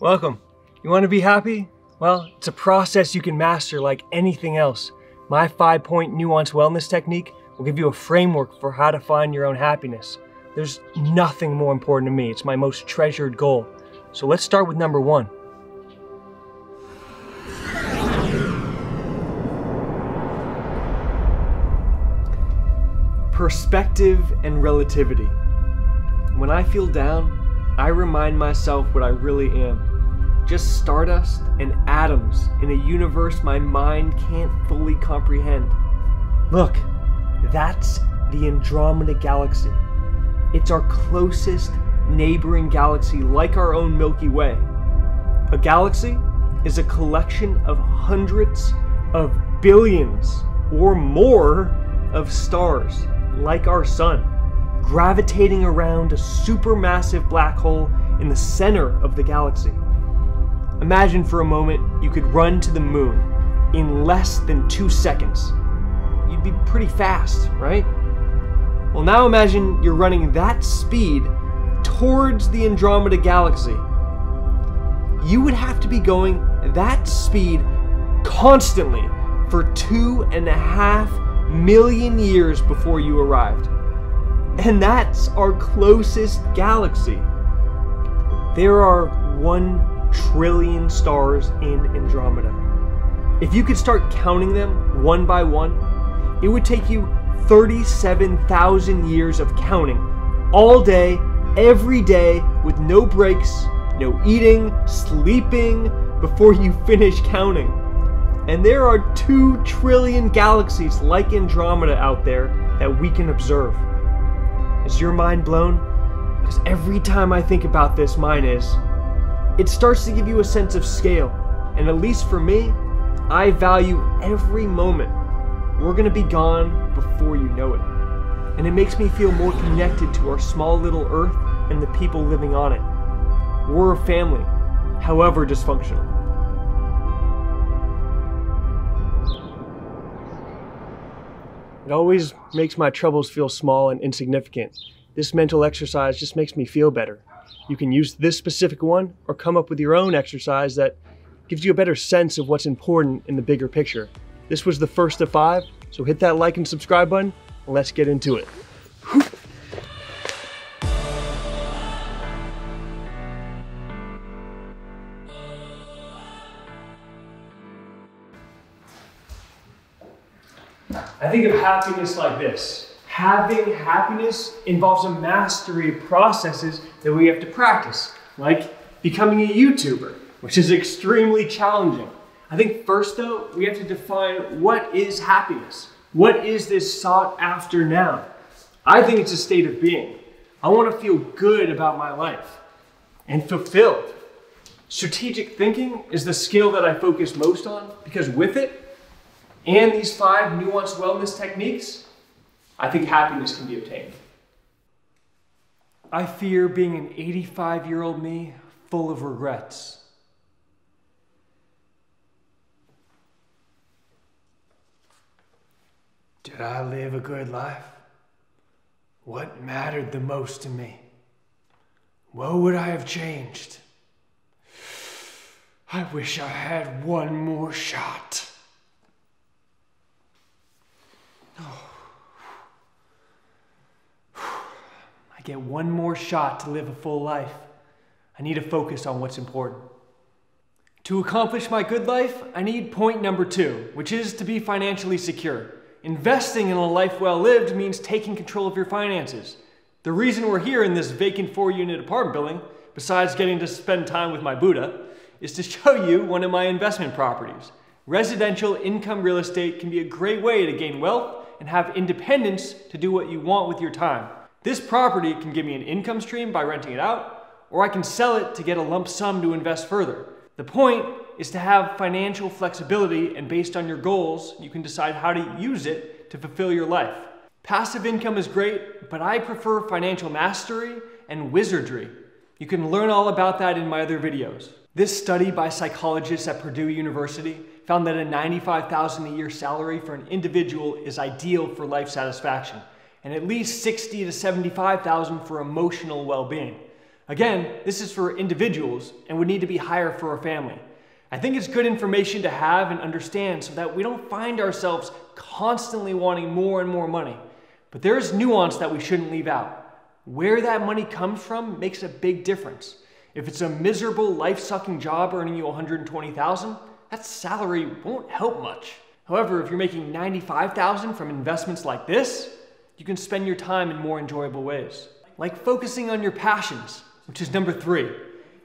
Welcome. You want to be happy? Well, it's a process you can master like anything else. My 5-point nuance wellness technique will give you a framework for how to find your own happiness. There's nothing more important to me. It's my most treasured goal. So let's start with number 1. Perspective and relativity. When I feel down, I remind myself what I really am. Just stardust and atoms in a universe my mind can't fully comprehend. Look, that's the Andromeda Galaxy. It's our closest neighboring galaxy, like our own Milky Way. A galaxy is a collection of hundreds of billions or more of stars, like our sun, gravitating around a supermassive black hole in the center of the galaxy. Imagine for a moment you could run to the moon in less than 2 seconds. You'd be pretty fast, right? Well, now imagine you're running that speed towards the Andromeda Galaxy. You would have to be going that speed constantly for 2.5 million years before you arrived. And that's our closest galaxy. There are 1 trillion stars in Andromeda. If you could start counting them one by one, it would take you 37,000 years of counting, all day, every day, with no breaks, no eating, sleeping, before you finish counting. And there are 2 trillion galaxies like Andromeda out there that we can observe. Is your mind blown? Because every time I think about this, mine is. It starts to give you a sense of scale, and at least for me, I value every moment. We're gonna be gone before you know it. And it makes me feel more connected to our small little Earth and the people living on it. We're a family, however dysfunctional. It always makes my troubles feel small and insignificant. This mental exercise just makes me feel better. You can use this specific one or come up with your own exercise that gives you a better sense of what's important in the bigger picture. This was the first of 5, so hit that like and subscribe button, and let's get into it. I think of happiness like this. Having happiness involves a mastery of processes that we have to practice, like becoming a YouTuber, which is extremely challenging. I think first though, we have to define what is happiness. What is this sought after noun? I think it's a state of being. I want to feel good about my life and fulfilled. Strategic thinking is the skill that I focus most on because with it and these 5 nuanced wellness techniques, I think happiness can be obtained. I fear being an 85-year-old me full of regrets. Did I live a good life? What mattered the most to me? What would I have changed? I wish I had one more shot. I get one more shot to live a full life. I need to focus on what's important. To accomplish my good life, I need point number 2, which is to be financially secure. Investing in a life well lived means taking control of your finances. The reason we're here in this vacant 4-unit apartment building, besides getting to spend time with my Buddha, is to show you one of my investment properties. Residential income real estate can be a great way to gain wealth and have independence to do what you want with your time. This property can give me an income stream by renting it out, or I can sell it to get a lump sum to invest further. The point is to have financial flexibility, and based on your goals, you can decide how to use it to fulfill your life. Passive income is great, but I prefer financial mastery and wizardry. You can learn all about that in my other videos. This study by psychologists at Purdue University found that a $95,000 a year salary for an individual is ideal for life satisfaction, and at least $60,000 to $75,000 for emotional well-being. Again, this is for individuals and would need to be higher for a family. I think it's good information to have and understand so that we don't find ourselves constantly wanting more and more money. But there is nuance that we shouldn't leave out. Where that money comes from makes a big difference. If it's a miserable, life-sucking job earning you $120,000, that salary won't help much. However, if you're making $95,000 from investments like this, you can spend your time in more enjoyable ways. Like focusing on your passions, which is number 3.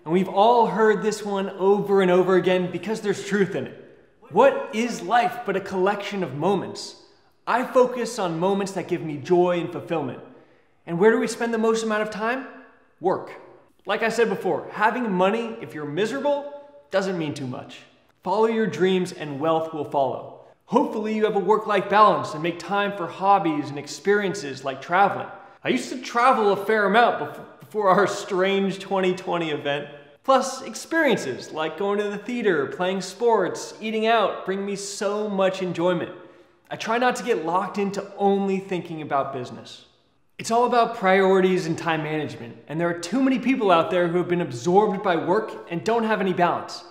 And we've all heard this one over and over again because there's truth in it. What is life but a collection of moments? I focus on moments that give me joy and fulfillment. And where do we spend the most amount of time? Work. Like I said before, having money, if you're miserable, doesn't mean too much. Follow your dreams and wealth will follow. Hopefully you have a work-life balance and make time for hobbies and experiences like traveling. I used to travel a fair amount before our strange 2020 event. Plus, experiences like going to the theater, playing sports, eating out bring me so much enjoyment. I try not to get locked into only thinking about business. It's all about priorities and time management, and there are too many people out there who have been absorbed by work and don't have any balance.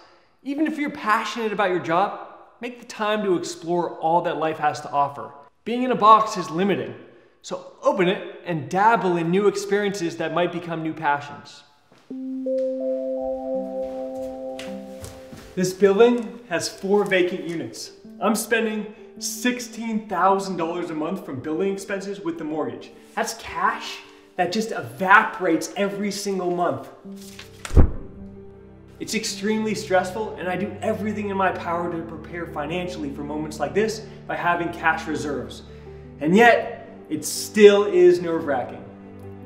Even if you're passionate about your job, make the time to explore all that life has to offer. Being in a box is limiting, so open it and dabble in new experiences that might become new passions. This building has 4 vacant units. I'm spending $16,000 a month from building expenses with the mortgage. That's cash that just evaporates every single month. It's extremely stressful, and I do everything in my power to prepare financially for moments like this by having cash reserves. And yet, it still is nerve-wracking.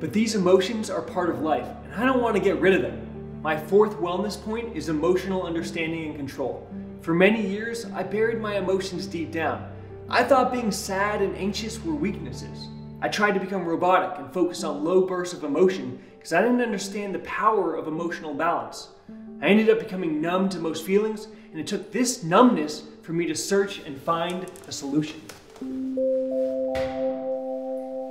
But these emotions are part of life, and I don't want to get rid of them. My 4th wellness point is emotional understanding and control. For many years, I buried my emotions deep down. I thought being sad and anxious were weaknesses. I tried to become robotic and focus on low bursts of emotion because I didn't understand the power of emotional balance. I ended up becoming numb to most feelings, and it took this numbness for me to search and find a solution.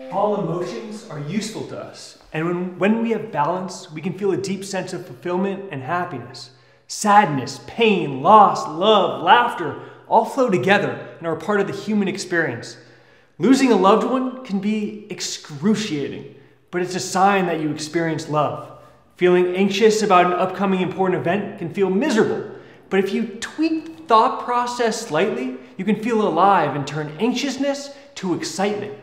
All emotions are useful to us, and when we have balance, we can feel a deep sense of fulfillment and happiness. Sadness, pain, loss, love, laughter all flow together and are a part of the human experience. Losing a loved one can be excruciating, but it's a sign that you experience love. Feeling anxious about an upcoming important event can feel miserable, but if you tweak the thought process slightly, you can feel alive and turn anxiousness to excitement.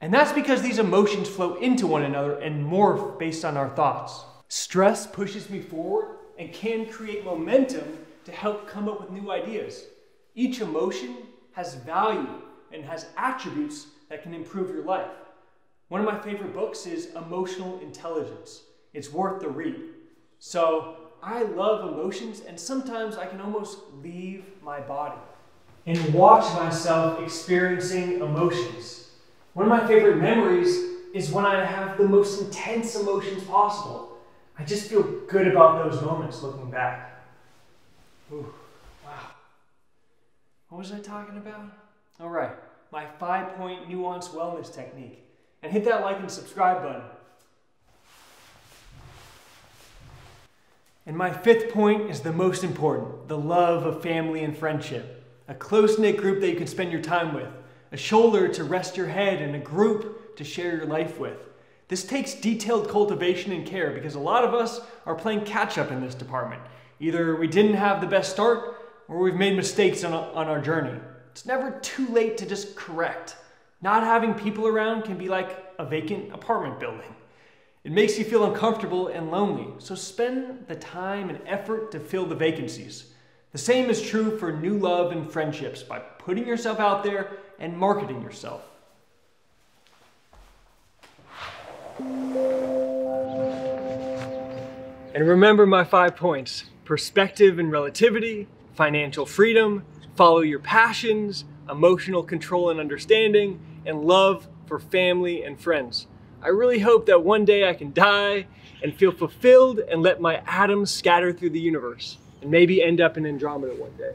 And that's because these emotions flow into one another and morph based on our thoughts. Stress pushes me forward and can create momentum to help come up with new ideas. Each emotion has value and has attributes that can improve your life. One of my favorite books is Emotional Intelligence. It's worth the read. So I love emotions, and sometimes I can almost leave my body and watch myself experiencing emotions. One of my favorite memories is when I have the most intense emotions possible. I just feel good about those moments looking back. Ooh, wow. What was I talking about? All right, my 5-point nuanced wellness technique. And hit that like and subscribe button. And my 5th point is the most important, the love of family and friendship. A close-knit group that you can spend your time with. A shoulder to rest your head and a group to share your life with. This takes detailed cultivation and care because a lot of us are playing catch-up in this department. Either we didn't have the best start or we've made mistakes on our journey. It's never too late to just correct. Not having people around can be like a vacant apartment building. It makes you feel uncomfortable and lonely, so spend the time and effort to fill the vacancies. The same is true for new love and friendships by putting yourself out there and marketing yourself. And remember my 5 points: perspective and relativity, financial freedom, follow your passions, emotional control and understanding, and love for family and friends. I really hope that one day I can die and feel fulfilled and let my atoms scatter through the universe and maybe end up in Andromeda one day.